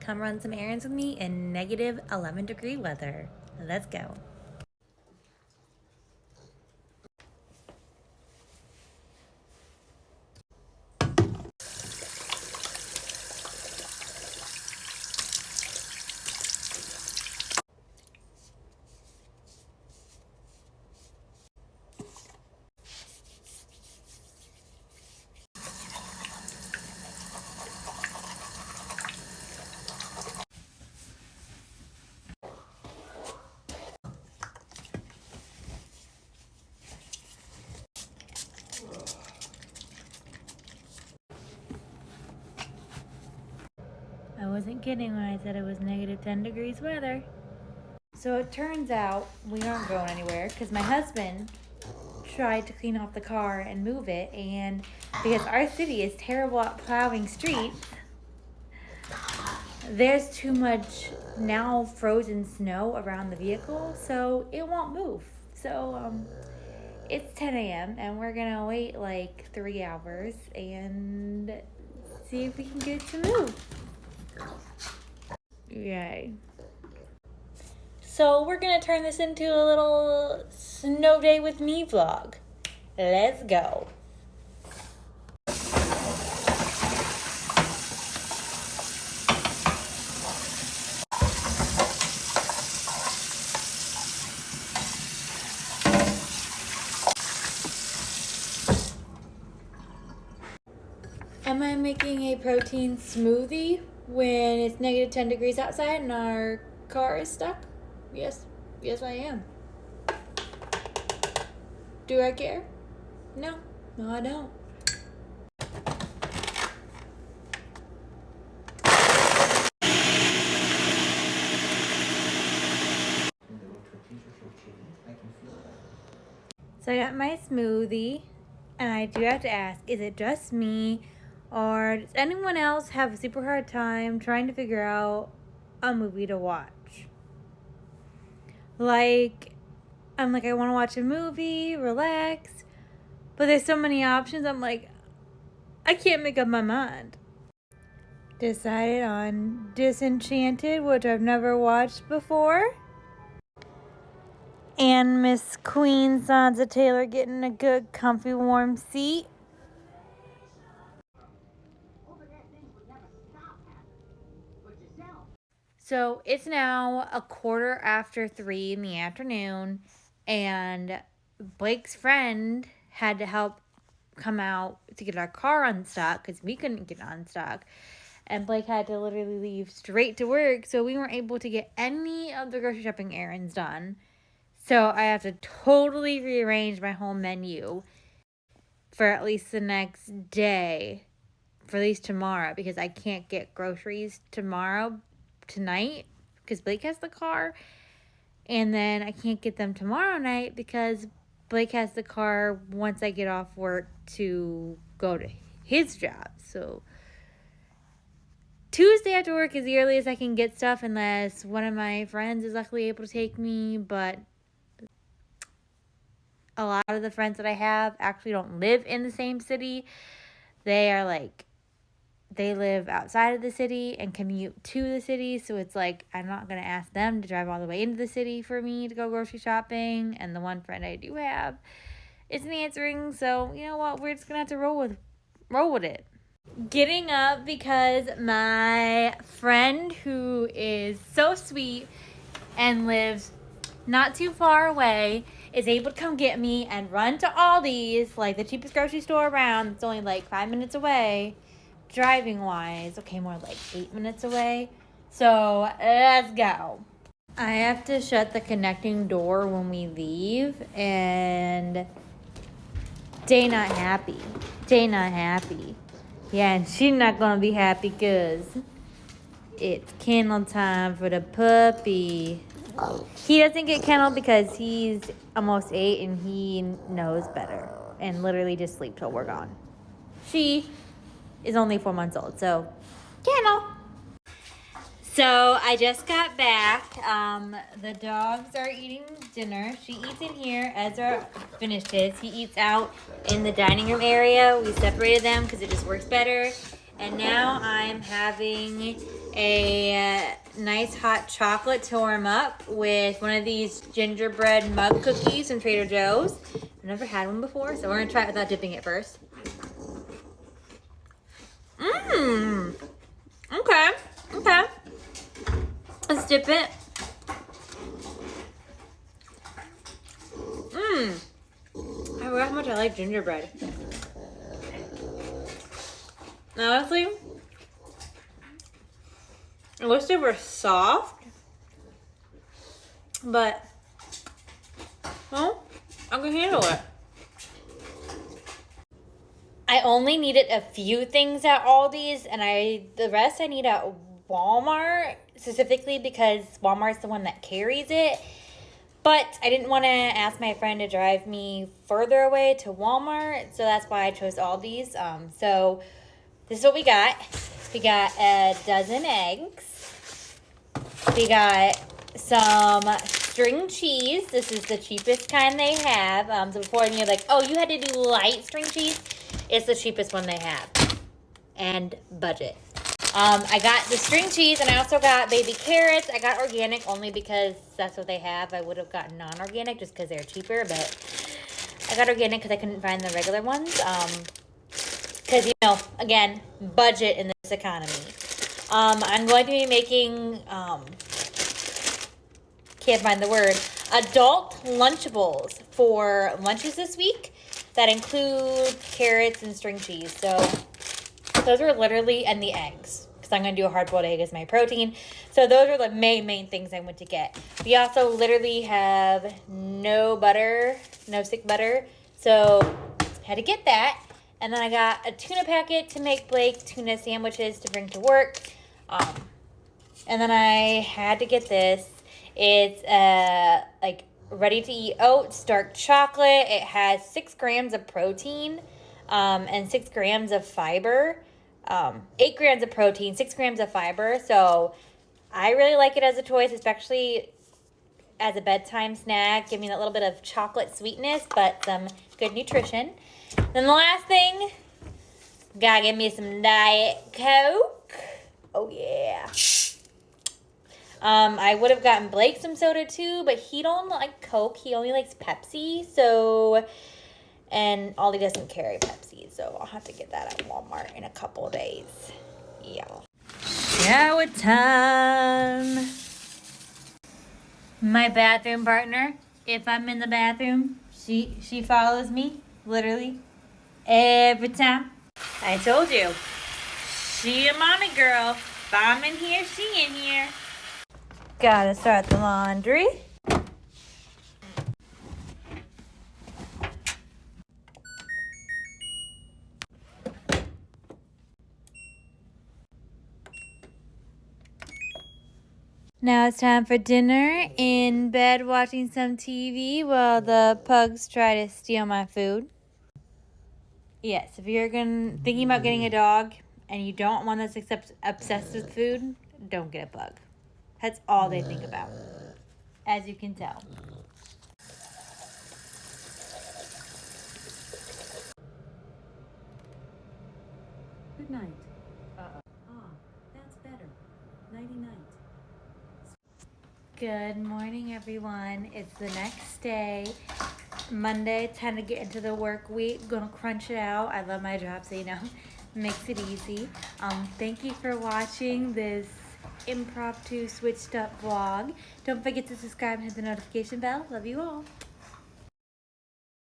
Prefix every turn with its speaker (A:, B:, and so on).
A: Come run some errands with me in negative 11-degree weather. Let's go. I wasn't kidding when I said it was negative 10 degrees weather. So it turns out we aren't going anywhere because my husband tried to clean off the car and move it, and because our city is terrible at plowing streets, there's too much now frozen snow around the vehicle, so it won't move. So it's 10 a.m. and we're gonna wait like 3 hours and see if we can get it to move. Yay. So we're gonna turn this into a little snow day with me vlog. Let's go. Am I making a protein smoothie when it's negative 10 degrees outside and our car is stuck? Yes, I am. Do I care? No, I don't. So I got my smoothie, and I do have to ask, is it just me, or does anyone else have a super hard time trying to figure out a movie to watch? Like, I'm like, I want to watch a movie, relax, but there's so many options. I'm like, I can't make up my mind. Decided on Disenchanted, which I've never watched before. And Miss Queen Sansa Taylor getting a good, comfy, warm seat. So it's now 3:15 in the afternoon, and Blake's friend had to help come out to get our car unstuck because we couldn't get unstuck. And Blake had to literally leave straight to work, so we weren't able to get any of the grocery shopping errands done. So I have to totally rearrange my whole menu for at least the next day, for at least tomorrow, because I can't get groceries tonight, because Blake has the car. And then I can't get them tomorrow night because Blake has the car once I get off work to go to his job. So Tuesday after work is the earliest I can get stuff, unless one of my friends is luckily able to take me. But a lot of the friends that I have actually don't live in the same city. They live outside of the city and commute to the city. So it's like, I'm not going to ask them to drive all the way into the city for me to go grocery shopping. And the one friend I do have isn't answering. So you know what? We're just going to have to roll with it. Getting up because my friend, who is so sweet and lives not too far away, is able to come get me and run to Aldi's, like the cheapest grocery store around. It's only like 5 minutes away, driving wise. Okay, more like 8 minutes away. So let's go. I have to shut the connecting door when we leave, and Day not happy. Yeah, and she's not gonna be happy because it's kennel time for the puppy. He doesn't get kennel because he's almost 8 and he knows better and literally just sleep till we're gone. She is only 4 months old, so kennel. So I just got back. The dogs are eating dinner. She eats in here. Ezra finished his. He eats out in the dining room area. We separated them because it just works better. And now I'm having a nice hot chocolate to warm up with one of these gingerbread mug cookies from Trader Joe's. I've never had one before, so we're gonna try it without dipping it first. Mmm. Okay. Okay. Let's dip it. Mmm. I forgot how much I like gingerbread. Honestly, I wish they were soft, but, well, I can handle it. I only needed a few things at Aldi's, and the rest I need at Walmart, specifically because Walmart's the one that carries it. But I didn't want to ask my friend to drive me further away to Walmart, so that's why I chose Aldi's. So this is what we got. We got a dozen eggs. We got some string cheese. This is the cheapest kind they have. So before you're like, oh, you had to do light string cheese, it's the cheapest one they have. And budget. I got the string cheese, and I also got baby carrots. I got organic only because that's what they have. I would have gotten non-organic just because they're cheaper, but I got organic because I couldn't find the regular ones. Because, you know, again, budget in this economy. I'm going to be making, can't find the word, adult Lunchables for lunches this week that include carrots and string cheese. So those are literally, and the eggs, because I'm going to do a hard-boiled egg as my protein. So those are the main things I went to get. We also literally have no butter, no stick butter. So had to get that. And then I got a tuna packet to make Blake tuna sandwiches to bring to work. And then I had to get this. It's like ready-to-eat oats, dark chocolate. It has 6 grams of protein and 6 grams of fiber. 8 grams of protein, 6 grams of fiber. So I really like it as a choice, especially as a bedtime snack. Give me that little bit of chocolate sweetness, but some good nutrition. Then the last thing, gotta give me some Diet Coke. Oh yeah. I would have gotten Blake some soda too, but he don't like Coke. He only likes Pepsi. So, and Aldi doesn't carry Pepsi, so I'll have to get that at Walmart in a couple of days. Yeah. Shower time. My bathroom partner, if I'm in the bathroom, she follows me, literally, every time. I told you, she a mommy girl. If I'm in here, she in here. Gotta start the laundry. Now it's time for dinner. In bed watching some TV while the pugs try to steal my food. Yes, if you're thinking about getting a dog and you don't want that's obsessed with food, don't get a pug. That's all they think about, as you can tell.
B: Good night. That's better. Nighty-night.
A: Good morning, everyone. It's the next day, Monday. Time to get into the work week. Gonna crunch it out. I love my job, so you know, makes it easy. Thank you for watching this impromptu switched up vlog. Don't forget to subscribe and hit the notification bell. Love you all.